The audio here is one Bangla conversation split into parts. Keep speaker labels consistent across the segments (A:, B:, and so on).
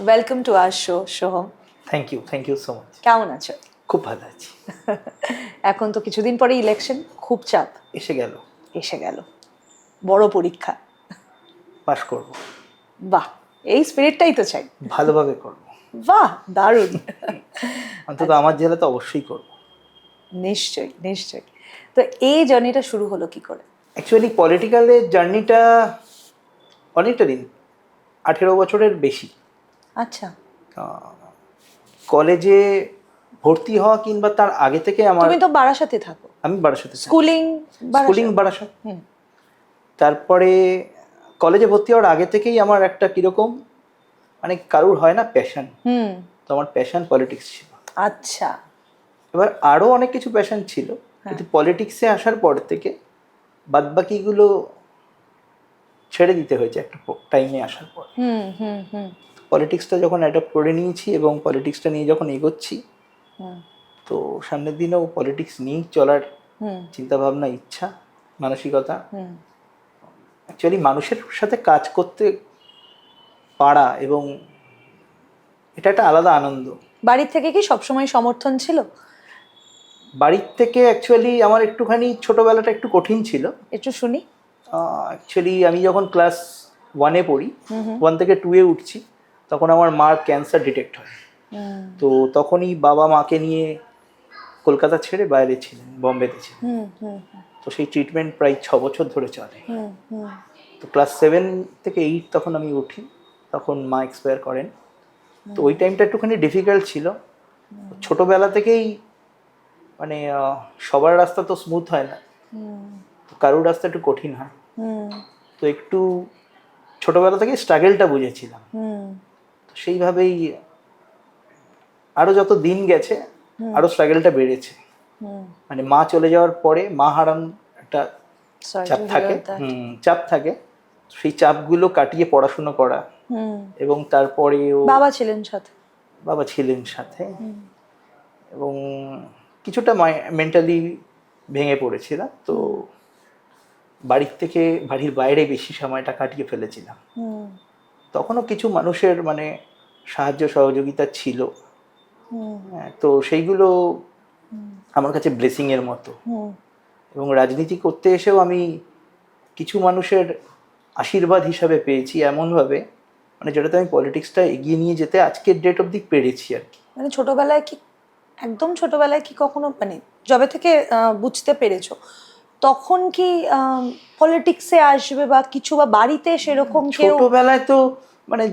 A: Welcome to our show Soham.
B: Thank you so much.
A: কেমন আছো?
B: খুব ভালো আছি।
A: এখন তো কিছুদিন পরে ইলেকশন, খুব চাপ
B: এসে গেল।
A: এসে গেল, বড় পরীক্ষা।
B: পাস করব,
A: বাহ, এই স্পিরিটটাই তো চাই।
B: ভালোভাবে করব,
A: বাহ, দারুণ।
B: অন্তত আমার জেলা তো অবশ্যই করব।
A: নিশ্চয়ই নিশ্চয়ই। তো এই জার্নিটা শুরু হলো কি করে?
B: অ্যাকচুয়ালি পলিটিক্যালের জার্নিটা অনেকটা দিন, 18 বছরের বেশি।
A: আচ্ছা,
B: কলেজে ভর্তি হওয়া কিংবা তার আগে থেকে আমার,
A: তুমি তো বারাসাতে থাকো।
B: আমি বারাসাতে
A: স্কুলিং
B: স্কুলিং বারাসাত। তারপরে কলেজে ভর্তি হওয়ার আগে থেকেই আমার একটা কিরকম, মানে কারুর হয় না প্যাশন, তো আমার প্যাশন পলিটিক্স ছিল।
A: আচ্ছা,
B: এবার আরও অনেক কিছু প্যাশন ছিল, কিন্তু পলিটিক্সে আসার পর থেকে বাদবাকিগুলো ছেড়ে দিতে হয়েছে একটা টাইমে আসার পর। পলিটিক্সটা যখন অ্যাডাপ্ট করে নিয়েছি এবং পলিটিক্সটা নিয়ে যখন এগোচ্ছি, তো সামনের দিনেও পলিটিক্স নিয়েই চলার চিন্তাভাবনা, ইচ্ছা, মানসিকতা। অ্যাকচুয়ালি মানুষের সাথে কাজ করতে পারা এবং এটা একটা আলাদা আনন্দ।
A: বাড়ির থেকে কি সবসময় সমর্থন ছিল?
B: বাড়ির থেকে অ্যাকচুয়ালি আমার একটুখানি ছোটোবেলাটা একটু কঠিন ছিল।
A: একটু শুনি।
B: অ্যাকচুয়ালি আমি যখন ক্লাস 1-এ পড়ি, 1 থেকে 2-এ উঠছি, তখন আমার মার ক্যান্সার ডিটেক্ট হয়। তো তখনই বাবা মাকে নিয়ে কলকাতা ছেড়ে বাইরে ছিলেন, বম্বেতে ছিলেন। তো সেই ট্রিটমেন্ট প্রায় 6 বছর ধরে চলে। তো ক্লাস 7 থেকে 8 তখন আমি উঠি, তখন মা এক্সপায়ার করেন। তো ওই টাইমটা একটুখানি ডিফিকাল্ট ছিল। ছোটোবেলা থেকেই মানে সবার রাস্তা তো স্মুথ হয় না, কারোর রাস্তা একটু কঠিন হয়। তো একটু ছোটোবেলা থেকে স্ট্রাগেলটা বুঝেছিলাম। তো সেইভাবেই আরও যত দিন গেছে আরও স্ট্রাগেলটা বেড়েছে। মানে মা চলে যাওয়ার পরে, মা হারান একটা চাপ থাকে, চাপ থাকে। সেই চাপগুলো কাটিয়ে পড়াশুনো করা, এবং তারপরেও
A: বাবা ছিলেন সাথে।
B: বাবা ছিলেন সাথে, এবং কিছুটা মেন্টালি ভেঙে পড়েছিলাম। তো বাড়ির থেকে বাড়ির বাইরে বেশি সময়টা কাটিয়ে ফেলেছিলাম। তখনও কিছু মানুষের মানে সাহায্য সহযোগিতা ছিল, তো সেইগুলো আমার কাছে ব্লেসিংয়ের মতো। এবং রাজনীতি করতে এসেও আমি কিছু মানুষের আশীর্বাদ হিসাবে পেয়েছি এমনভাবে, মানে যেটাতে আমি পলিটিক্সটা এগিয়ে নিয়ে যেতে আজকের ডেট অবধি পেরেছি আর কি।
A: মানে ছোটবেলায় কি, একদম ছোটবেলায় কি কখনো, মানে যবে থেকে বুঝতে পেরেছো, তখন কি পলিটিক্সে আসবে বা কিছু, বা বাড়িতে সেরকম কেউ?
B: ছোটবেলায় তো মানে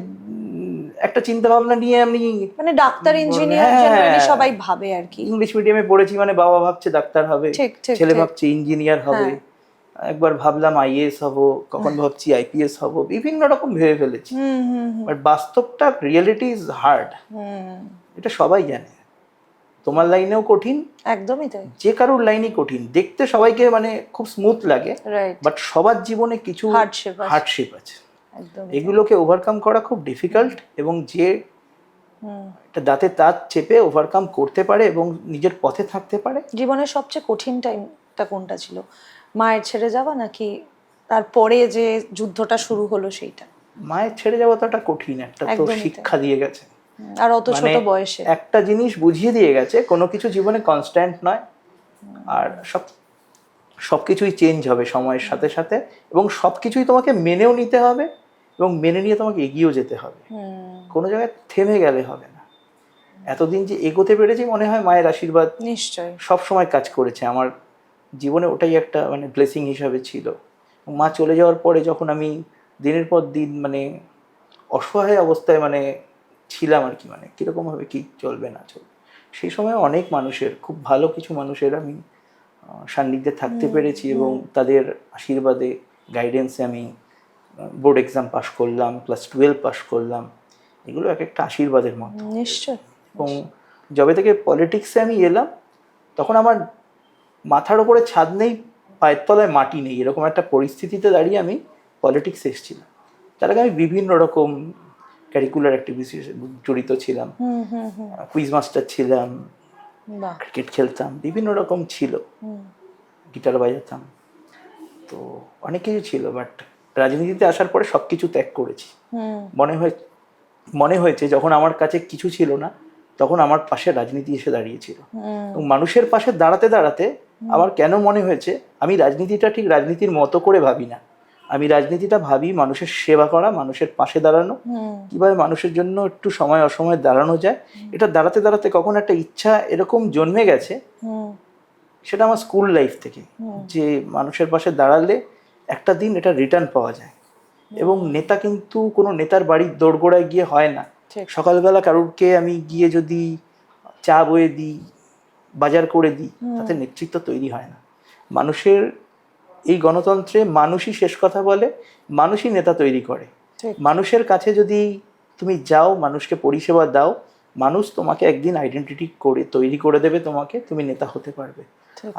B: একটা চিন্তা ভাবনা নিয়ে আমি,
A: মানে ডাক্তার, ইঞ্জিনিয়ার জেনারেলি সবাই ভাবে আর কি।
B: ইংলিশ মিডিয়ামে পড়েছি, মানে বাবা ভাবছে ডাক্তার হবে, ছেলে ভাবছে ইঞ্জিনিয়ার হবে, একবার ভাবলাম আইএএস হব, কখন ভাবছি আইপিএস হব, বিভিন্ন রকম ভেবে ফেলেছি। বাট বাস্তবটা, রিয়েলিটি ইজ হার্ড, এটা সবাই জানে। তোমার লাইনেও কঠিন,
A: একদমই তাই,
B: যে কারোর লাইনই কঠিন। দেখতে সবাইকে মানে খুব স্মুথ লাগে, বাট সবার জীবনে কিছু হার্ডশিপ আছে। এগুলোকে ওভারকাম করা খুব ডিফিকাল্ট, এবং যে একটা দাঁতে দাঁত চেপে ওভারকাম করতে পারে এবং নিজের পথে থাকতে পারে।
A: জীবনের সবচেয়ে কঠিন টাইমটা কোনটা ছিল? মায়ের ছেড়ে যাওয়া, নাকি তারপরে যে যুদ্ধটা শুরু হলো সেইটা?
B: মায়ের ছেড়ে যাওয়া তো একটা কঠিন, একটা তো শিক্ষা দিয়ে গেছে,
A: আর অত ছোট বয়সে
B: একটা জিনিস বুঝিয়ে দিয়ে গেছে, কোনো কিছু জীবনে কনস্ট্যান্ট নয়, আর সবকিছুই চেঞ্জ হবে সময়ের সাথে সাথে, এবং সবকিছুই তোমাকে মেনেও নিতে হবে, এবং মেনে নিয়ে তোমাকে এগিয়েও যেতে হবে। কোনো জায়গায় থেমে গেলে হবে না। এতদিন যে এগোতে পেরেছি, মনে হয় মায়ের আশীর্বাদ
A: নিশ্চয়ই
B: সব সময় কাজ করেছে আমার জীবনে, ওটাই একটা মানে ব্লেসিং হিসাবে ছিল। মা চলে যাওয়ার পরে যখন আমি দিনের পর দিন মানে অসহায় অবস্থায় মানে ছিলাম আর কি, মানে কীরকমভাবে কী চলবে না চলবে, সেই সময় অনেক মানুষের, খুব ভালো কিছু মানুষের আমি সান্নিধ্যে থাকতে পেরেছি, এবং তাদের আশীর্বাদে, গাইডেন্সে আমি বোর্ড এক্সাম পাশ করলাম, ক্লাস 12 পাশ করলাম। এগুলো এক একটা আশীর্বাদের মতো।
A: নিশ্চয়।
B: এবং যবে থেকে পলিটিক্সে আমি এলাম, তখন আমার মাথার ওপরে ছাদ নেই, পায়ের তলায় মাটি নেই, এরকম একটা পরিস্থিতিতে দাঁড়িয়ে আমি পলিটিক্সে এসেছিলাম। তার আগে আমি বিভিন্ন রকম ক্যারিকুলার অ্যাক্টিভিটিসে জড়িত ছিলাম, কুইজ মাস্টার ছিলাম, ক্রিকেট খেলতাম, বিভিন্ন রকম ছিল, গিটার বাজাতাম, তো অনেক কিছু ছিল। বাট রাজনীতিতে আসার পরে সব কিছু ত্যাগ করেছি। মনে হয় মনে হয়েছে যখন আমার কাছে কিছু ছিল না, তখন আমার পাশে রাজনীতি এসে দাঁড়িয়েছিল। এবং মানুষের পাশে দাঁড়াতে দাঁড়াতে আমার কেন মনে হয়েছে আমি রাজনীতিটা ঠিক রাজনীতির মতো করে ভাবি না, আমি রাজনীতিটা ভাবি মানুষের সেবা করা, মানুষের পাশে দাঁড়ানো, কিভাবে মানুষের জন্য একটু সময় অসময় দাঁড়ানো যায়। এটা দাঁড়াতে দাঁড়াতে কখন একটা ইচ্ছা এরকম জন্মে গেছে, সেটা আমার স্কুল লাইফ থেকে, যে মানুষের পাশে দাঁড়ালে একটা দিন এটা রিটার্ন পাওয়া যায়। এবং নেতা কিন্তু কোনো নেতার বাড়ির দোরগোড়ায় গিয়ে হয় না। সকালবেলা কারুরকে আমি গিয়ে যদি চা বয়ে দিই, বাজার করে দিই, তাতে নেতৃত্ব তৈরি হয় না। মানুষের এই গণতন্ত্রে মানুষই শেষ কথা বলে, মানুষই নেতা তৈরি করে। মানুষের কাছে যদি তুমি যাও, মানুষকে পরিষেবা দাও, মানুষ তোমাকে একদিন আইডেন্টিটি করে তৈরি করে দেবে তোমাকে, তুমি নেতা হতে পারবে।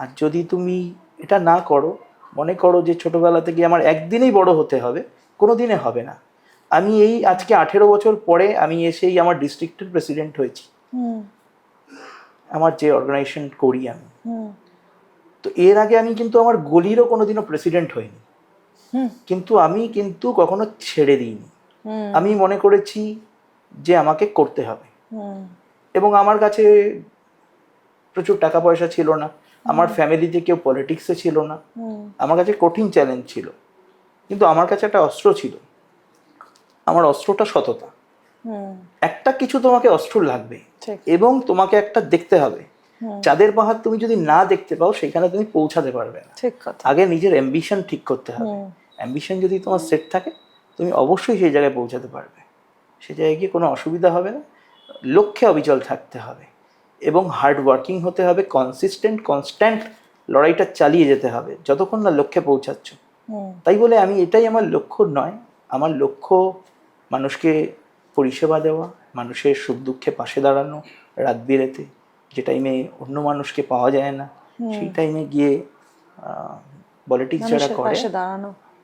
B: আর যদি তুমি এটা না করো, মনে করো যে ছোটবেলা থেকে আমার একদিনেই বড় হতে হবে, কোনো দিনে হবে না। আমি এই আজকে 18 বছর পরে আমি এসেই আমার ডিস্ট্রিক্টের প্রেসিডেন্ট হয়েছি, আমার যে অর্গানাইজেশন করি আমি। তো এর আগে আমি কিন্তু আমার গলিরও কোনোদিনও প্রেসিডেন্ট হইনি, কিন্তু আমি কিন্তু কখনো ছেড়ে দিইনি। আমি মনে করেছি যে আমাকে করতে হবে। এবং আমার কাছে প্রচুর টাকা পয়সা ছিল না, আমার ফ্যামিলিতে কেউ পলিটিক্সে ছিল না, আমার কাছে কঠিন চ্যালেঞ্জ ছিল, কিন্তু আমার কাছে একটা অস্ত্র ছিল। আমার অস্ত্রটা সততা। একটা কিছু তোমাকে অস্ত্র লাগবে, এবং তোমাকে একটা দেখতে হবে। চাঁদের পাহাড় তুমি যদি না দেখতে পাও, সেখানে তুমি পৌঁছাতে পারবে না। আগে নিজের অ্যাম্বিশন ঠিক করতে হবে। অ্যাম্বিশন যদি তোমার সেট থাকে, তুমি অবশ্যই সেই জায়গায় পৌঁছাতে পারবে। সেই জায়গায় গিয়ে কোনো অসুবিধা হবে না। লক্ষ্যে অবিচল থাকতে হবে এবং হার্ড ওয়ার্কিং হতে হবে, কনস্ট্যান্ট লড়াইটা চালিয়ে যেতে হবে যতক্ষণ না লক্ষ্যে পৌঁছাচ্ছ। তাই বলে আমি এটাই আমার লক্ষ্য নয়। আমার লক্ষ্য মানুষকে পরিষেবা দেওয়া, মানুষের সুখ দুঃখে পাশে দাঁড়ানো, রাত বিরেতে, যে টাইমে অন্য মানুষকে পাওয়া যায় না, সেই টাইমে গিয়ে পলিটিক্স যারা করে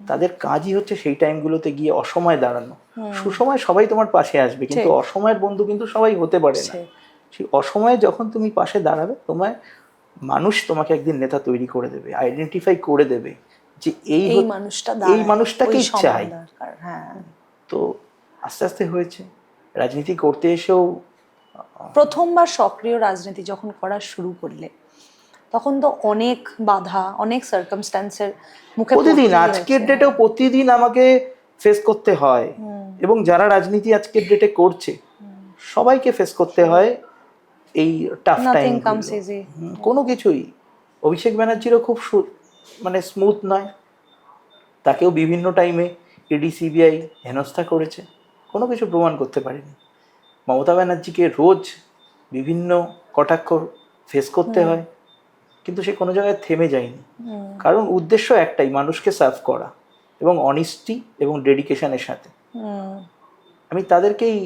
B: তাদের কাজই হচ্ছে সেই টাইমগুলোতে গিয়ে অসময় দাঁড়ানো। সুসময় সবাই তোমার পাশে আসবে, কিন্তু অসময়ের বন্ধু কিন্তু সবাই হতে পারে না। সেই অসময়ে যখন তুমি পাশে দাঁড়াবে, মানুষ তোমাকে একদিন নেতা তৈরি করে দেবে, আইডেন্টিফাই করে দেবে যে এই মানুষটাকেই চাই। তো আস্তে আস্তে হয়েছে। রাজনীতি করতে এসেও
A: প্রথমবার সক্রিয় রাজনীতি যখন করা শুরু করলে, তখন তো অনেক বাধা, অনেক সার্কামস্ট্যান্সের মুখে
B: প্রতিদিন, আজকের ডেটেও প্রতিদিন আমাকে ফেস করতে হয়। এবং যারা রাজনীতি আজকের ডেটে করছে সবাইকে ফেস করতে হয় এই টাফ টাইম। কোনো কিছুই অভিষেক ব্যানার্জিরও খুব মানে স্মুথ নয়। তাকেও বিভিন্ন টাইমে ইডি সিবিআই হেনস্থা করেছে, কোনো কিছু প্রমাণ করতে পারেনি। মমতা ব্যানার্জিকে রোজ বিভিন্ন কটাক্ষ ফেস করতে হয়, কিন্তু সে কোনো জায়গায় থেমে যায়নি। কারণ উদ্দেশ্য একটাই, মানুষকে সার্ভ করা, এবং অনেস্টি এবং ডেডিকেশনের সাথে। আমি তাদেরকেই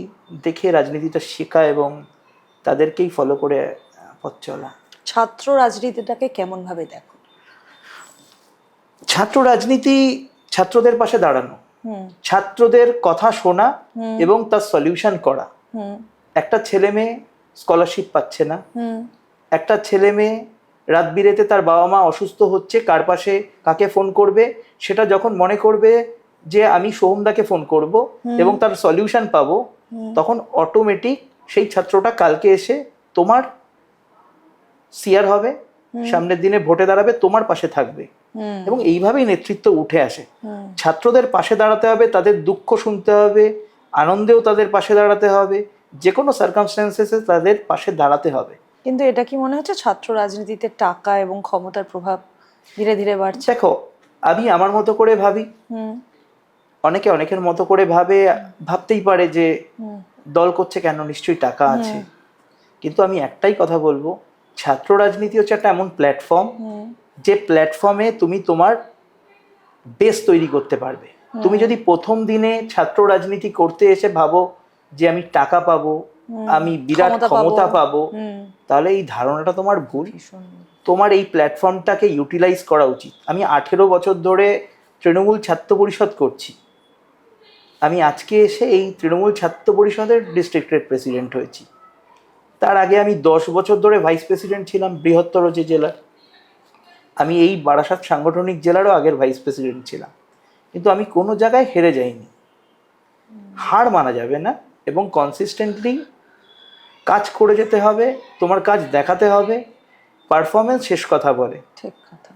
B: দেখে রাজনীতিটা শেখা এবং তাদেরকেই ফলো করে পথ চলা।
A: ছাত্র রাজনীতিটাকে কেমন ভাবে দেখো?
B: ছাত্র রাজনীতি ছাত্রদের পাশে দাঁড়ানো, ছাত্রদের কথা শোনা এবং তার সলিউশন করা। একটা ছেলে মেয়ে স্কলারশিপ পাচ্ছে না, একটা ছেলে মেয়ে রাত বিরেতে তার বাবা মা অসুস্থ হচ্ছে, কার পাশে কাকে ফোন করবে, সেটা যখন মনে করবে যে আমি সোহমদাকে ফোন করব এবং তার সলিউশন পাবো, তখন অটোমেটিক সেই ছাত্রটা কালকে এসে তোমার সিআর হবে, সামনের দিনে ভোটে দাঁড়াবে, তোমার পাশে থাকবে। এবং এইভাবেই নেতৃত্ব উঠে আসে। ছাত্রদের পাশে দাঁড়াতে হবে, তাদের দুঃখ শুনতে হবে, আনন্দেও তাদের পাশে দাঁড়াতে হবে, যে কোনো সার্কামস্ট্যান্সেসে তাদের পাশে দাঁড়াতে হবে।
A: কিন্তু এটা কি মনে হচ্ছে ছাত্র রাজনীতিতে টাকা এবং ক্ষমতার প্রভাব ধীরে ধীরে বাড়ছে?
B: দেখো, আমি আমার মতো করে ভাবি, অনেকে অনেকের মতো করে ভাবতেই পারে যে দল করছে কেন, নিশ্চয়ই টাকা আছে। কিন্তু আমি একটাই কথা বলবো, ছাত্র রাজনীতি হচ্ছে একটা এমন প্ল্যাটফর্ম, যে প্ল্যাটফর্মে তুমি তোমার বেস তৈরি করতে পারবে। তুমি যদি প্রথম দিনে ছাত্র রাজনীতি করতে এসে ভাবো যে আমি টাকা পাবো, আমি বিরাট ক্ষমতা পাবো, তাহলে এই ধারণাটা তোমার ভুল। তোমার এই প্ল্যাটফর্মটাকে ইউটিলাইজ করা উচিত। আমি 18 বছর ধরে তৃণমূল ছাত্র পরিষদ করছি। আমি আজকে এসে এই তৃণমূল ছাত্র পরিষদের ডিস্ট্রিক্টের প্রেসিডেন্ট হয়েছি। তার আগে আমি 10 বছর ধরে ভাইস প্রেসিডেন্ট ছিলাম বৃহত্তর যে জেলার। আমি এই বারাসাত সাংগঠনিক জেলারও আগের ভাইস প্রেসিডেন্ট ছিলাম। কিন্তু আমি কোনো জায়গায় হেরে যাইনি। হার মানা যাবে না, এবং কনসিস্টেন্টলি কাজ করে যেতে হবে, তোমার কাজ দেখাতে হবে, পারফরমেন্স শেষ কথা বলে।
A: ঠিক কথা।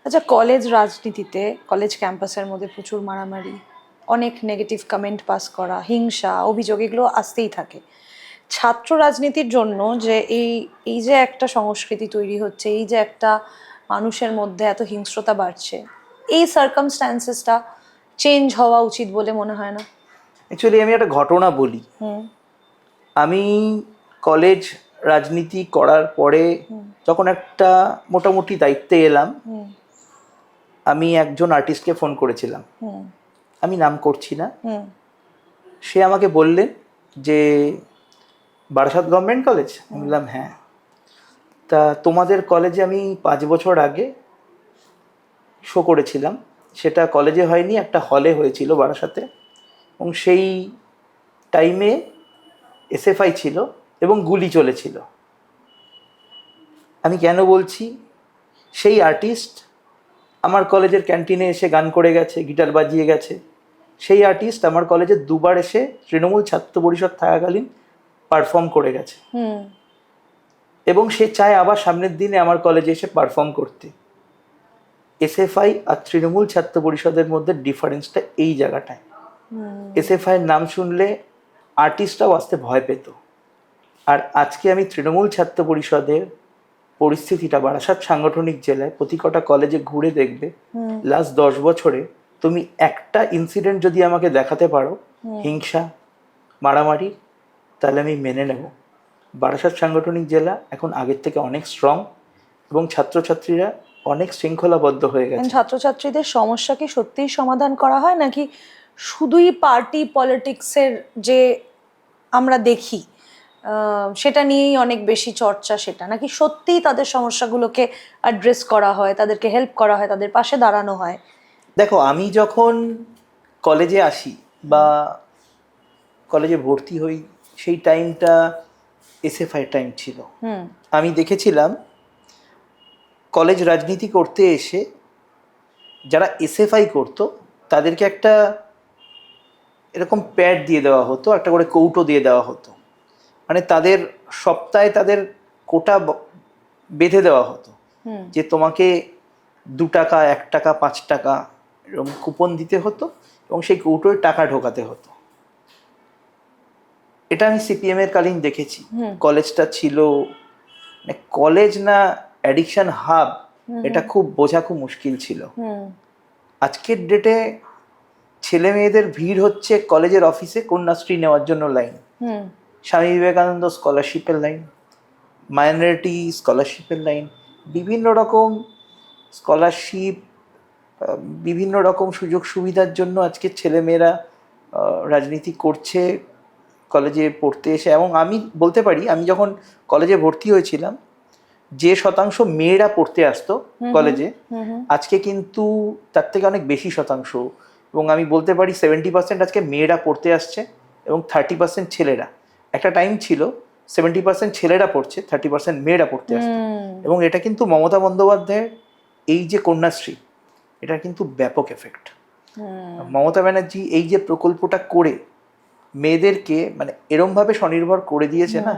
A: আচ্ছা, কলেজ রাজনীতিতে, কলেজ ক্যাম্পাসের মধ্যে প্রচুর মারামারি, অনেক নেগেটিভ কমেন্ট পাস করা, হিংসা, অভিযোগ, এগুলো আসতেই থাকে। ছাত্র রাজনীতির জন্য যে এই যে একটা সংস্কৃতি তৈরি হচ্ছে, এই যে একটা মানুষের মধ্যে এত হিংস্রতা বাড়ছে, এই সার্কামস্ট্যান্সেসটা চেঞ্জ হওয়া উচিত বলে মনে হয় না?
B: অ্যাকচুয়ালি আমি একটা ঘটনা বলি। আমি কলেজ রাজনীতি করার পরে যখন একটা মোটামুটি দায়িত্বে এলাম, আমি একজন আর্টিস্টকে ফোন করেছিলাম, আমি নাম করছি না। সে আমাকে বললেন যে বারাসাত গভর্নমেন্ট কলেজ? আমি বললাম হ্যাঁ। তা তোমাদের কলেজে আমি 5 বছর আগে শো করেছিলাম, সেটা কলেজে হয়নি, একটা হলে হয়েছিল বারাসাতে, এবং সেই টাইমে এসএফআই ছিল এবং গুলি চলেছিল। আমি কেন বলছি, সেই আর্টিস্ট আমার কলেজের ক্যান্টিনে এসে গান করে গেছে, গিটার বাজিয়ে গেছে। সেই আর্টিস্ট আমার কলেজে 2বার এসে তৃণমূল ছাত্র পরিষদ থাকাকালীন পারফর্ম করে গেছে, এবং সে চায় আবার সামনের দিনে আমার কলেজে এসে পারফর্ম করতে। এসএফআই আর তৃণমূল ছাত্র পরিষদের মধ্যে ডিফারেন্সটা এই জায়গাটায়। এসএফআইয়ের নাম শুনলে আর্টিস্টরাও আসতে ভয় পেত। আর আজকে আমি তৃণমূল ছাত্র পরিষদের পরিস্থিতিটা বারাসাত সাংগঠনিক জেলায় প্রতি কটা কলেজে ঘুরে দেখবে, লাস্ট 10 বছরে তুমি একটা ইনসিডেন্ট যদি আমাকে দেখাতে পারো হিংসা, মারামারি, তাহলে আমি মেনে নেব। বারাসাত সাংগঠনিক জেলা এখন আগের থেকে অনেক স্ট্রং, এবং ছাত্রছাত্রীরা অনেক শৃঙ্খলাবদ্ধ হয়ে গেছে।
A: ছাত্রছাত্রীদের সমস্যা কি সত্যিই সমাধান করা হয়, নাকি শুধুই পার্টি পলিটিক্সের যে আমরা দেখি সেটা নিয়েই অনেক বেশি চর্চা, সেটা নাকি সত্যিই তাদের সমস্যাগুলোকে অ্যাড্রেস করা হয়, তাদেরকে হেল্প করা হয়, তাদের পাশে দাঁড়ানো হয়?
B: দেখো, আমি যখন কলেজে আসি বা কলেজে ভর্তি হই, সেই টাইমটা এসএফআই টাইম ছিল। আমি দেখেছিলাম কলেজ রাজনীতি করতে এসে যারা এসএফআই করতো তাদেরকে একটা এরকম প্যাড দিয়ে দেওয়া হতো, একটা করে কৌটো দিয়ে দেওয়া হতো, মানে তাদের সপ্তাহে তাদের কোটা বেঁধে দেওয়া হতো যে তোমাকে 2 টাকা, 1 টাকা, 5 টাকা এরকম কুপন দিতে হতো, এবং সেই কৌটোয় টাকা ঢোকাতে হতো। এটা আমি সিপিএম এর কালীন দেখেছি। কলেজটা ছিল মানে কলেজ না অ্যাডিকশন হাব, এটা খুব বোঝা খুব মুশকিল ছিল। আজকের ডেটে ছেলে মেয়েদের ভিড় হচ্ছে কলেজের অফিসে কন্যাশ্রী নেওয়ার জন্য লাইন, স্বামী বিবেকানন্দ স্কলারশিপের লাইন, মাইনরিটি স্কলারশিপের লাইন, বিভিন্ন রকম স্কলারশিপ, বিভিন্ন রকম সুযোগ সুবিধার জন্য আজকে ছেলেমেয়েরা রাজনীতি করছে কলেজে পড়তে এসে। এবং আমি বলতে পারি, আমি যখন কলেজে ভর্তি হয়েছিলাম যে শতাংশ মেয়েরা পড়তে আসতো কলেজে, আজকে কিন্তু তার থেকে অনেক বেশি শতাংশ, এবং আমি বলতে পারি 70% আজকে মেয়েরা পড়তে আসছে এবং 30% ছেলেরা। একটা টাইম ছিল 70% ছেলেরা পড়ছে, 30% মেয়েরা পড়তে আসছে। এবং এটা কিন্তু মমতা বন্দ্যোপাধ্যায়ের এই যে কন্যাশ্রী, এটা কিন্তু ব্যাপক এফেক্ট। মমতা ব্যানার্জি এই যে প্রকল্পটা করে মেয়েদেরকে মানে এরমভাবে স্বনির্ভর করে দিয়েছে না,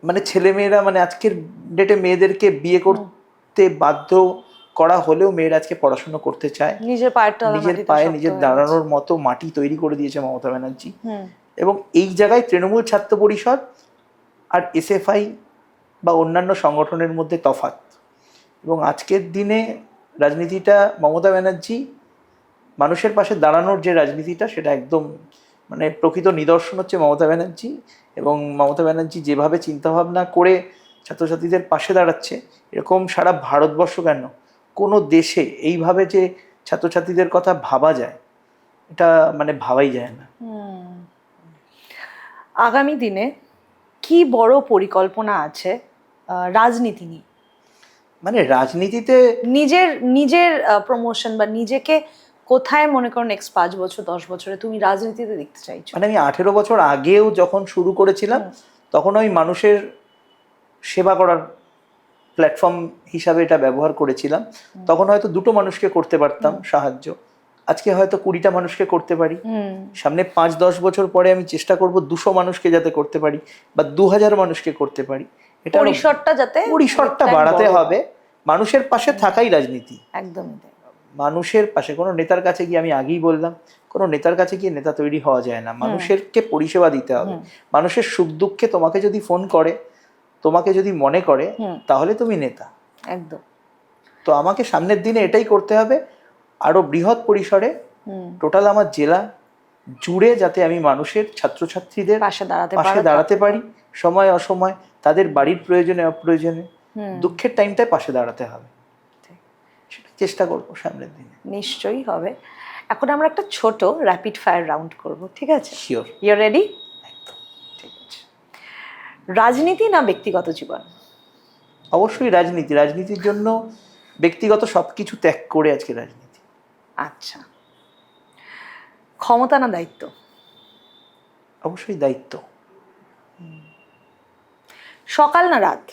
B: মানে ছেলেমেয়েরা মানে আজকের ডেটে মেয়েদেরকে বিয়ে করতে বাধ্য করা হলেও মেয়েরা আজকে পড়াশোনা করতে চায়, নিজের পায়ে নিজের দাঁড়ানোর মতো মাটি তৈরি করে দিয়েছে মমতা ব্যানার্জি। এবং এই জায়গায় তৃণমূল ছাত্র পরিষদ আর এসএফআই বা অন্যান্য সংগঠনের মধ্যে তফাৎ। এবং আজকের দিনে রাজনীতিটা মমতা ব্যানার্জি মানুষের পাশে দাঁড়ানোর যে রাজনীতিটা, সেটা একদম মানে প্রকৃত নিদর্শন হচ্ছে মমতা ব্যানার্জি। এবং মমতা ব্যানার্জি যেভাবে চিন্তাভাবনা করে ছাত্রছাত্রীদের পাশে দাঁড়াচ্ছে, এরকম সারা ভারতবর্ষ কেন কোনো দেশে এইভাবে যে ছাত্রছাত্রীদের কথা ভাবা যায়, এটা মানে ভাবাই যায় না।
A: আগামী দিনে কি বড় পরিকল্পনা আছে রাজনীতি নিয়ে?
B: মানে রাজনীতিতে
A: নিজের নিজের প্রমোশন বা নিজেকে কোথায় মনে করো নেক্সট 5 বছর 10 বছরে তুমি রাজনীতিতে দেখতে চাইছো?
B: মানে আমি 18 বছর আগেও যখন শুরু করেছিলাম, তখন আমি মানুষের সেবা করার প্ল্যাটফর্ম হিসাবে এটা ব্যবহার করেছিলাম। তখন হয়তো 2টো মানুষকে করতে পারতাম সাহায্য, আজকে হয়তো 20টা মানুষকে করতে পারি, সামনে 5-10 বছর পরে আমি চেষ্টা করব 200 মানুষকে যাতে করতে পারি বা 2000 মানুষকে করতে পারি। এটা পরিসরটা বাড়াতে হবে। মানুষের পাশে থাকাই রাজনীতি।
A: একদমই তাই।
B: মানুষের পাশে, কোনো নেতার কাছে গিয়ে, আমি আগেই বললাম, কোনো নেতার কাছে গিয়ে নেতা তৈরি হওয়া যায় না। মানুষেরকে পরিষেবা দিতে হবে। মানুষের সুখ দুঃখে তোমাকে যদি ফোন করে, তোমাকে যদি মনে করে, তাহলে তুমি নেতা।
A: একদম।
B: তো আমাকে সামনের দিনে এটাই করতে হবে, আরো বৃহৎ পরিসরে টোটাল আমার জেলা জুড়ে যাতে আমি মানুষের, ছাত্রছাত্রীদের
A: পাশে
B: দাঁড়াতে পারি, সময় অসময় তাদের বাড়ির প্রয়োজনে অপ্রয়োজনে, দুঃখের টাইমটায় পাশে দাঁড়াতে হবে। সেটা চেষ্টা করবো সামনের দিনে।
A: নিশ্চয়ই হবে। এখন আমরা একটা ছোট র্যাপিড ফায়ার রাউন্ড করব, ঠিক আছে?
B: শিওর।
A: You ready?
B: একদম।
A: ঠিক আছে। রাজনীতি না ব্যক্তিগত জীবন?
B: অবশ্যই রাজনীতি। রাজনীতির জন্য ব্যক্তিগত সবকিছু ত্যাগ করে আজকে রাজনীতি।
A: আচ্ছা। ক্ষমতা না দায়িত্ব?
B: অবশ্যই দায়িত্ব।
A: সকাল না রাত?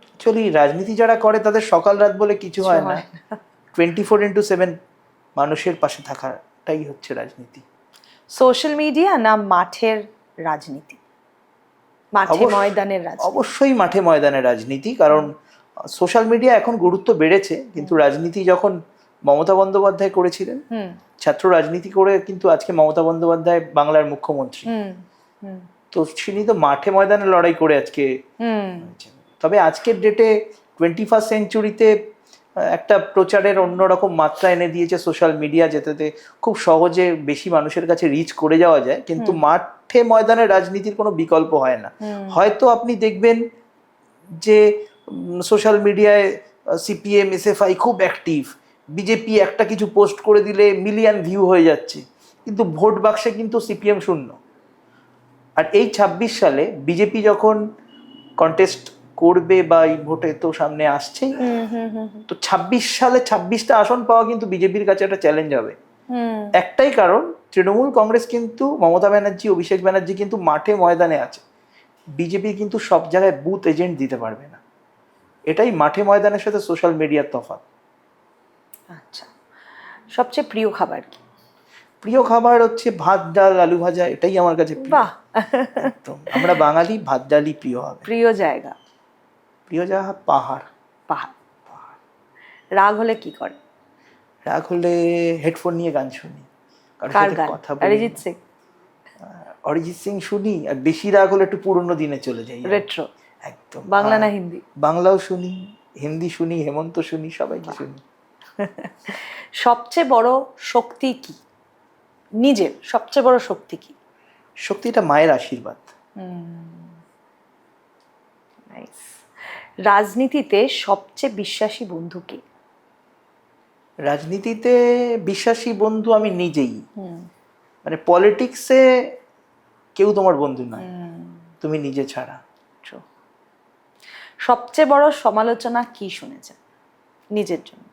B: অ্যাকচুয়ালি রাজনীতি যারা করে তাদের সকাল রাত বলে কিছু হয় না। 24/7 মানুষের পাশে থাকাটাই হচ্ছে রাজনীতি।
A: সোশ্যাল মিডিয়া না মাঠের রাজনীতি? মাঠে ময়দানের রাজনীতি?
B: অবশ্যই মাঠে ময়দানের রাজনীতি, কারণ সোশ্যাল মিডিয়া এখন গুরুত্ব বেড়েছে, কিন্তু রাজনীতি যখন মমতা বন্দ্যোপাধ্যায় করেছিলেন, ছাত্র রাজনীতি করে কিন্তু আজকে মমতা বন্দ্যোপাধ্যায় বাংলার মুখ্যমন্ত্রী। তো তিনি তো মাঠে ময়দানে লড়াই করে আজকে। তবে আজকের ডেটে 21st সেঞ্চুরিতে একটা প্রচারের অন্যরকম মাত্রা এনে দিয়েছে সোশ্যাল মিডিয়া, যেটাতে খুব সহজে বেশি মানুষের কাছে রিচ করে যাওয়া যায়। কিন্তু মাঠে ময়দানে রাজনীতির কোনো বিকল্প হয় না। হয়তো আপনি দেখবেন যে সোশ্যাল মিডিয়ায় সিপিএম, এসএফআই খুব অ্যাক্টিভ, বিজেপি একটা কিছু পোস্ট করে দিলে মিলিয়ন ভিউ হয়ে যাচ্ছে, কিন্তু ভোট বাক্সে কিন্তু সিপিএম শূন্য। আর এই 26 সালে বিজেপি যখন কন্টেস্ট করবে বা এই ভোটে তো সামনে আসছেই, তো 26 সালে 26টা আসন পাওয়া কিন্তু বিজেপির কাছে একটা চ্যালেঞ্জ হবে। একটাই কারণ, তৃণমূল কংগ্রেস কিন্তু, মমতা ব্যানার্জি, অভিষেক ব্যানার্জি কিন্তু মাঠে ময়দানে আছে। বিজেপি কিন্তু সব জায়গায় বুথ এজেন্ট দিতে পারবে না। এটাই মাঠে ময়দানের সাথে সোশ্যাল মিডিয়ার তফাৎ।
A: আচ্ছা। সবচেয়ে প্রিয় খাবার কি?
B: প্রিয় খাবার হচ্ছে ভাত, ডাল, আলু ভাজা। এটাই আমার কাছে প্রিয়।
A: বাহ,
B: একদম। আমরা বাঙালি, ভাত ডালই প্রিয় হবে।
A: প্রিয় জায়গা?
B: প্রিয় জায়গা পাহাড়।
A: পাহাড়। রাগ হলে কি করে?
B: রাগ হলে হেডফোন নিয়ে গান শুনি।
A: কার গান? অরিজিৎ সিং?
B: অরিজিৎ সিং শুনি। আর বেশি রাগ হলে একটু পুরোনো দিনে চলে যাই।
A: রেট্রো?
B: একদম।
A: বাংলা না হিন্দি?
B: বাংলাও শুনি, হিন্দি শুনি, হেমন্ত শুনি, সবাইকে শুনি।
A: সবচেয়ে বড় শক্তি কি? নিজের সবচেয়ে বড় শক্তি কি?
B: শক্তিটা মায়ের আশীর্বাদ।
A: নাইস। রাজনীতিতে সবচেয়ে বিশ্বাসী বন্ধু কে?
B: রাজনীতিতে বিশ্বাসী বন্ধু আমি নিজেই। মানে পলিটিক্সে কেউ তোমার বন্ধু নয়, তুমি নিজে ছাড়া।
A: সবচেয়ে বড় সমালোচনা কি শুনেছেন নিজের জন্য?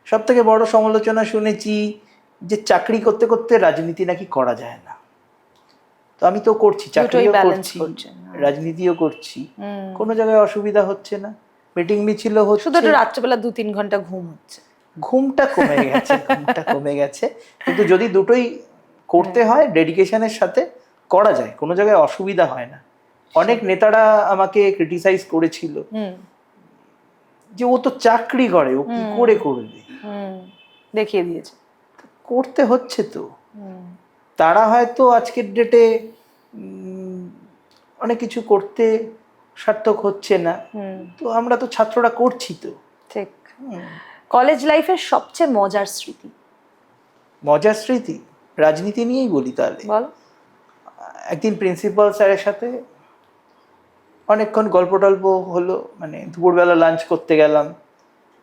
B: সব থেকে বড় সমালোচনা শুনেছি যে চাকরি করতে করতে রাজনীতি নাকি করা যায় না। তো আমি তো করছি, চাকরিও করছি, রাজনীতিও করছি, কোনো জায়গায় অসুবিধা হচ্ছে না। মিটিং মিছিল হচ্ছে,
A: শুধু রাত্রেবেলা 2-3 ঘন্টা ঘুম হচ্ছে।
B: ঘুমটা কমে গেছে, কিন্তু যদি দুটোই করতে হয় ডেডিকেশনের সাথে করা যায়, কোনো জায়গায় অসুবিধা হয় না। অনেক নেতারা আমাকে ক্রিটিসাইজ করেছিল যে ও তো চাকরি করে, ও কি করে করবে।
A: দেখিয়ে দিয়েছে
B: করতে হচ্ছে। তো তারা হয়তো আজকের ডেটে অনেক কিছু করতে সার্থক হচ্ছে না, তো আমরা তো ছাত্ররা করছি। তো
A: ঠিক। কলেজ লাইফের সবচেয়ে মজার স্মৃতি?
B: মজার স্মৃতি রাজনীতি নিয়েই বলি তাহলে।
A: বল।
B: একদিন প্রিন্সিপাল স্যারের সাথে অনেকক্ষণ গল্প টল্প হলো, মানে দুপুরবেলা লাঞ্চ করতে গেলাম,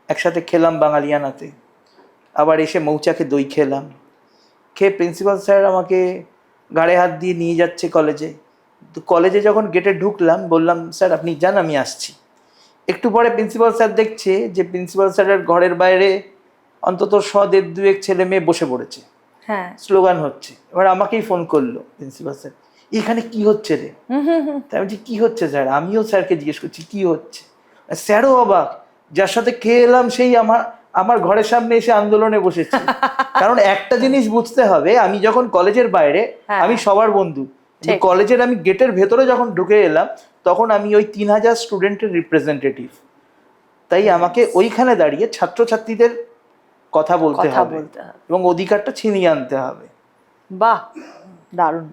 B: একসাথে খেলাম বাঙালিয়ানাতে, আবার এসে মৌচাকে দই খেলাম। খেয়ে প্রিন্সিপাল স্যার আমাকে ঘাড়ে হাত দিয়ে নিয়ে যাচ্ছে কলেজে। তো কলেজে যখন গেটে ঢুকলাম, বললাম স্যার আপনি যান, আমি আসছি। একটু পরে প্রিন্সিপাল স্যার দেখছে যে প্রিন্সিপাল স্যারের ঘরের বাইরে অন্তত 100-150 ছেলে মেয়ে বসে পড়েছে, স্লোগান হচ্ছে। এবার আমাকেই ফোন করলো প্রিন্সিপাল স্যার, এখানে কি হচ্ছে রে? তাই আমি বলছি কি হচ্ছে স্যার? আমিও স্যারকে জিজ্ঞেস করছি কি হচ্ছে। স্যারও অবাক, যার সাথে খেয়ে এলাম সেই আমার ঘরের সামনে এসে আন্দোলনে বসেছি। কারণ একটা জিনিস বুঝতে হবে, আমি যখন কলেজের বাইরে, আমি সবার বন্ধু, কলেজের আমি গেটের ভেতরে যখন ঢুকে এলাম তখন আমি ওই 3000 স্টুডেন্টের রিপ্রেজেন্টেটিভ। তাই আমাকে ওইখানে দাঁড়িয়ে ছাত্রছাত্রীদের কথা বলতে হবে এবং অধিকারটা ছিনিয়ে আনতে হবে।
A: বাহ, দারুণ।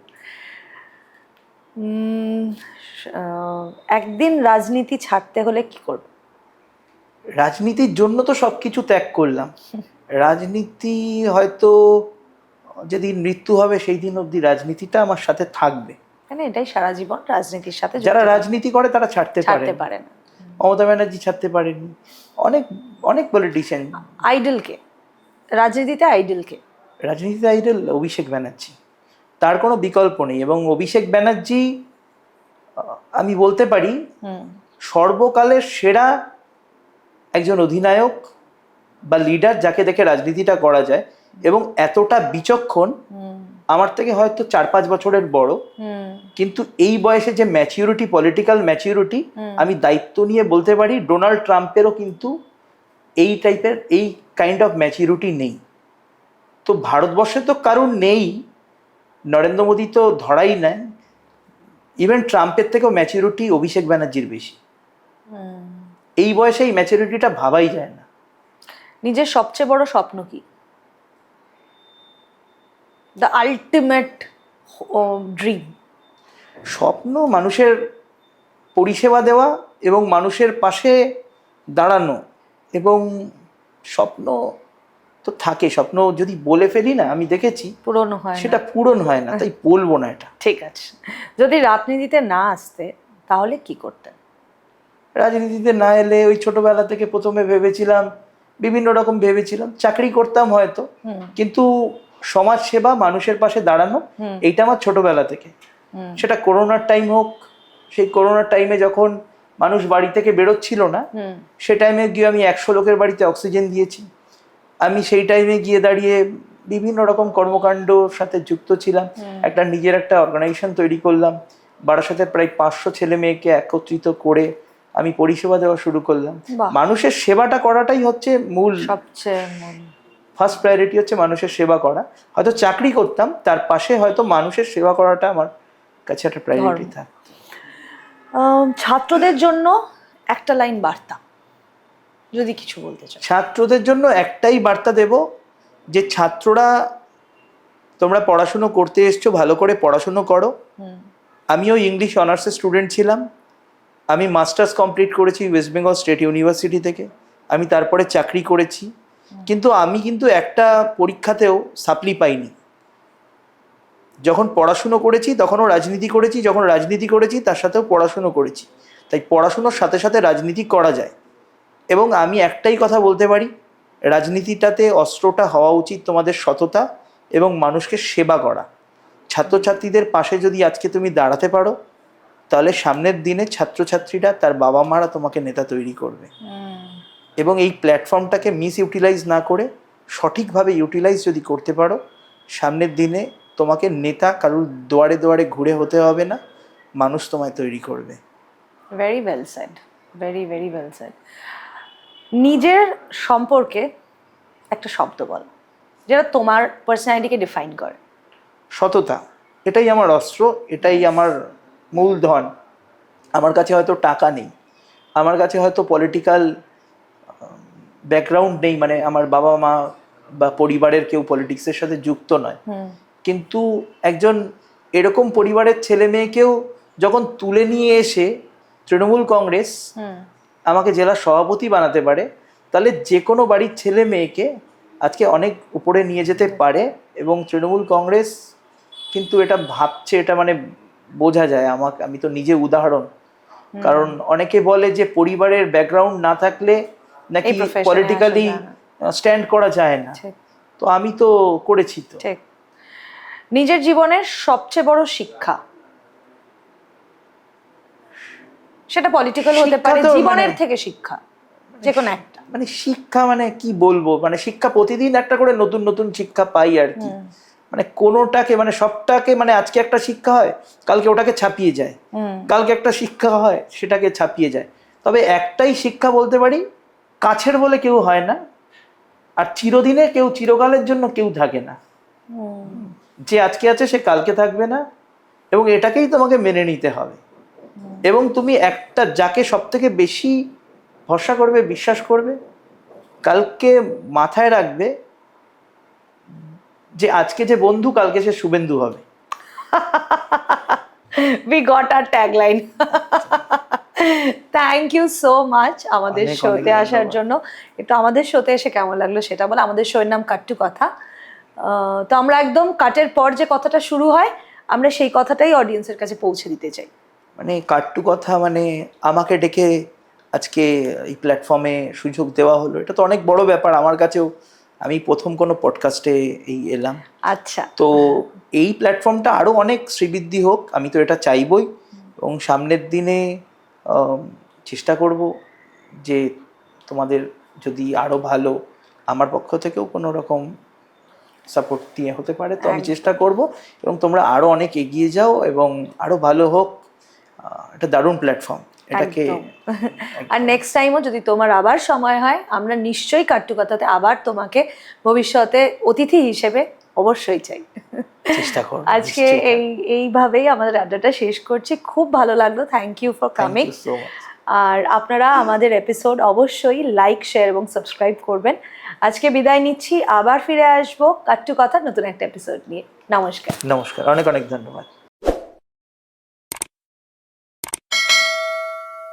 A: একদিন রাজনীতি ছাড়তে হলে কি করবে?
B: রাজনীতির জন্য তো সবকিছু ত্যাগ করলাম। রাজনীতি হয়তো যেদিন মৃত্যু হবে সেই দিন অবধি রাজনীতিটা আমার সাথে থাকবে।
A: মানে এটাই সারা জীবন রাজনীতির সাথে।
B: যারা রাজনীতি করে তারা ছাড়তে পারে না। মমতা ব্যানার্জি ছাড়তে পারেনি, অনেক অনেক পলিটিশিয়ান।
A: আইডলকে রাজনীতিতে
B: আইডল অভিষেক ব্যানার্জি, তার কোনো বিকল্প নেই। এবং অভিষেক ব্যানার্জি আমি বলতে পারি সর্বকালের সেরা একজন অধিনায়ক বা লিডার, যাকে দেখে রাজনীতিটা করা যায় এবং এতটা বিচক্ষণ। আমার থেকে হয়তো 4-5 বছরের বড়, কিন্তু এই বয়সে যে ম্যাচিউরিটি, পলিটিক্যাল ম্যাচিউরিটি, আমি দায়িত্ব নিয়ে বলতে পারি ডোনাল্ড ট্রাম্পেরও কিন্তু এই টাইপের, এই কাইন্ড অফ ম্যাচিউরিটি নেই। তো ভারতবর্ষে তো কারণ নেই, নরেন্দ্র মোদী তো ধরাই নেয়। ইভেন ট্রাম্পের থেকেও ম্যাচিউরিটি অভিষেক ব্যানার্জির বেশি। এই বয়সে এই ম্যাচুরিটিটা ভাবাই যায় না।
A: নিজের সবচেয়ে বড় স্বপ্ন কি? The ultimate dream.
B: স্বপ্ন মানুষের পরিষেবা দেওয়া এবং মানুষের পাশে দাঁড়ানো। এবং স্বপ্ন তো থাকে, স্বপ্ন যদি বলে ফেলি না, আমি দেখেছি
A: পূরণ হয়,
B: সেটা পূরণ হয় না, তাই বলবো না এটা।
A: ঠিক আছে, যদি রাজনীতিতে না আসতে তাহলে কি করতেন?
B: রাজনীতিতে না এলে ওই ছোটবেলা থেকে প্রথমে ভেবেছিলাম, বিভিন্ন রকম ভেবেছিলাম, চাকরি করতাম হয়তো, কিন্তু সমাজ সেবা, মানুষের পাশে দাঁড়ানো, এইটা আমার ছোটবেলা থেকে। সেটা করোনার টাইম হোক, সেই করোনার টাইমে যখন মানুষ বাড়ি থেকে বেরোচ্ছিল না, সে টাইমে গিয়ে আমি 100 লোকের বাড়িতে অক্সিজেন দিয়েছি। আমি সেই টাইমে গিয়ে দাঁড়িয়ে বিভিন্ন রকম কর্মকাণ্ডর সাথে যুক্ত ছিলাম। নিজের একটা অর্গানাইজেশন তৈরি করলাম, বারাসাতের প্রায় 500 ছেলে মেয়েকে একত্রিত করে আমি পরিষেবা দেওয়া শুরু করলাম। মানুষের সেবাটা করাটাই হচ্ছে মূল, সবচেয়ে ফার্স্ট প্রায়োরিটি হচ্ছে মানুষের সেবা করা। হয়তো চাকরি করতাম, তার পাশে হয়তো মানুষের সেবা করাটা আমার কাছে একটা প্রায়োরিটি থাকতো।
A: ছাত্রদের জন্য একটা লাইন বার্তা যদি কিছু বলতে চাও।
B: ছাত্রদের জন্য একটাই বার্তা দেব, যে ছাত্ররা, তোমরা পড়াশুনো করতে এসছো, ভালো করে পড়াশুনো করো। আমিও ইংলিশ অনার্সের স্টুডেন্ট ছিলাম। আমি মাস্টার্স কমপ্লিট করেছি ওয়েস্ট বেঙ্গল স্টেট ইউনিভার্সিটি থেকে। আমি তারপরে চাকরি করেছি, কিন্তু আমি একটা পরীক্ষাতেও সাপ্লি পাইনি। যখন পড়াশুনো করেছি তখনও রাজনীতি করেছি, যখন রাজনীতি করেছি তার সাথেও পড়াশুনো করেছি। তাই পড়াশুনোর সাথে সাথে রাজনীতি করা যায়। এবং আমি একটাই কথা বলতে পারি, রাজনীতিটাতে অস্ত্রটা হওয়া উচিত তোমাদের সততা এবং মানুষকে সেবা করা। ছাত্রছাত্রীদের পাশে যদি আজকে তুমি দাঁড়াতে পারো, তাহলে সামনের দিনে ছাত্রছাত্রীরা, তার বাবা মারা তোমাকে নেতা তৈরি করবে। এবং এই প্ল্যাটফর্মটাকে মিস ইউটিলাইজ না করে সঠিকভাবে ইউটিলাইজ যদি করতে পারো, সামনের দিনে তোমাকে নেতা কারুর দুয়ারে দুয়ারে ঘুরে হতে হবে না, মানুষ তোমায় তৈরি করবে।
A: Very well said, very very well said. নিজের সম্পর্কে একটা শব্দ বল যেটা তোমার পার্সোনালিটিকে ডিফাইন করে।
B: সততা, এটাই আমার অস্ত্র, এটাই আমার মূলধন। আমার কাছে হয়তো টাকা নেই, আমার কাছে হয়তো পলিটিক্যাল ব্যাকগ্রাউন্ড নেই, মানে আমার বাবা মা বা পরিবারের কেউ পলিটিক্সের সাথে যুক্ত নয়, কিন্তু একজন এরকম পরিবারের ছেলে মেয়েকেও যখন তুলে নিয়ে এসে তৃণমূল কংগ্রেস আমাকে জেলার সভাপতি বানাতে পারে, তাহলে যে কোনো বাড়ির ছেলে মেয়েকে আজকে অনেক উপরে নিয়ে যেতে পারে। এবং তৃণমূল কংগ্রেস কিন্তু এটা ভাবছে, এটা মানে বোঝা যায়। আমি তো নিজে উদাহরণ। কারণ অনেকে বলে যে পরিবারের ব্যাকগ্রাউন্ড না থাকলে নাকি পলিটিক্যালি স্ট্যান্ড করা যায় না, তো আমি তো করেছি। তো
A: নিজের জীবনের সবচেয়ে বড় শিক্ষা, সেটা পলিটিক্যাল হতে পারে, জীবনের থেকে শিক্ষা যে কোনো একটা।
B: মানে শিক্ষা মানে কি বলবো, মানে শিক্ষা প্রতিদিন একটা করে নতুন নতুন শিক্ষা পাই আর কি। মানে কোনোটাকে, মানে সবটাকে, মানে আজকে একটা শিক্ষা হয়, কালকে ওটাকে ছাপিয়ে যায়, কালকে একটা শিক্ষা হয়, সেটাকে ছাপিয়ে যায়। তবে একটাই শিক্ষা বলতে পারি, কাছের বলে কেউ হয় না, আর চিরদিনে কেউ চিরকালের জন্য কেউ থাকে না। যে আজকে আছে সে কালকে থাকবে না, এবং এটাকেই তোমাকে মেনে নিতে হবে। এবং তুমি একটা যাকে সব থেকে বেশি ভরসা করবে, বিশ্বাস করবে, কালকে মাথায় রাখবে যে আজকে যে বন্ধু কালকে সে শুভেন্দু হবে।
A: We got our tagline. Thank you so much আমাদের
B: অনেক
A: শোতে আসার
B: ধন্যবাদ।
A: জন্য। একটু আমাদের শোতে এসে কেমন লাগলো সেটা বলো। আমাদের শোয়ের নাম কাট্টু কথা। তো আমরা একদম কাটের পর যে কথাটা শুরু হয় আমরা সেই কথাটাই অডিয়েন্সের কাছে পৌঁছে দিতে চাই।
B: মানে কাট্টু কথা মানে আমাকে ডেকে আজকে এই প্ল্যাটফর্মে সুযোগ দেওয়া হলো, এটা তো অনেক বড় ব্যাপার আমার কাছেও। আমি প্রথম কোনো পডকাস্টে এই এলাম।
A: আচ্ছা,
B: তো এই প্ল্যাটফর্মটা আরও অনেক শ্রীবৃদ্ধি হোক, আমি তো এটা চাইবই। এবং সামনের দিনে চেষ্টা করব যে তোমাদের যদি আরও ভালো আমার পক্ষ থেকেও কোনো রকম সাপোর্ট দিয়ে হতে পারে, তো আমি চেষ্টা করব। এবং তোমরা আরও অনেক এগিয়ে যাও এবং আরও ভালো হোক। এটা দারুণ প্ল্যাটফর্ম, এটাকে
A: একদম। আর নেক্সট টাইমও যদি তোমার আবার সময় হয় আমরা নিশ্চয়ই কাট্টু কথাতে আবার তোমাকে ভবিষ্যতে অতিথি হিসেবে অবশ্যই চাই।
B: চেষ্টা করব।
A: আজকে এইভাবেই আমাদের আড্ডাটা শেষ করছি। খুব ভালো লাগলো, থ্যাংক ইউ ফর কামিং। আর আপনারা আমাদের এপিসোড অবশ্যই লাইক, শেয়ার এবং সাবস্ক্রাইব করবেন। আজকে বিদায় নিচ্ছি, আবার ফিরে আসবো কাট্টু কথা নতুন একটা এপিসোড নিয়ে। নমস্কার।
B: নমস্কার, অনেক অনেক ধন্যবাদ।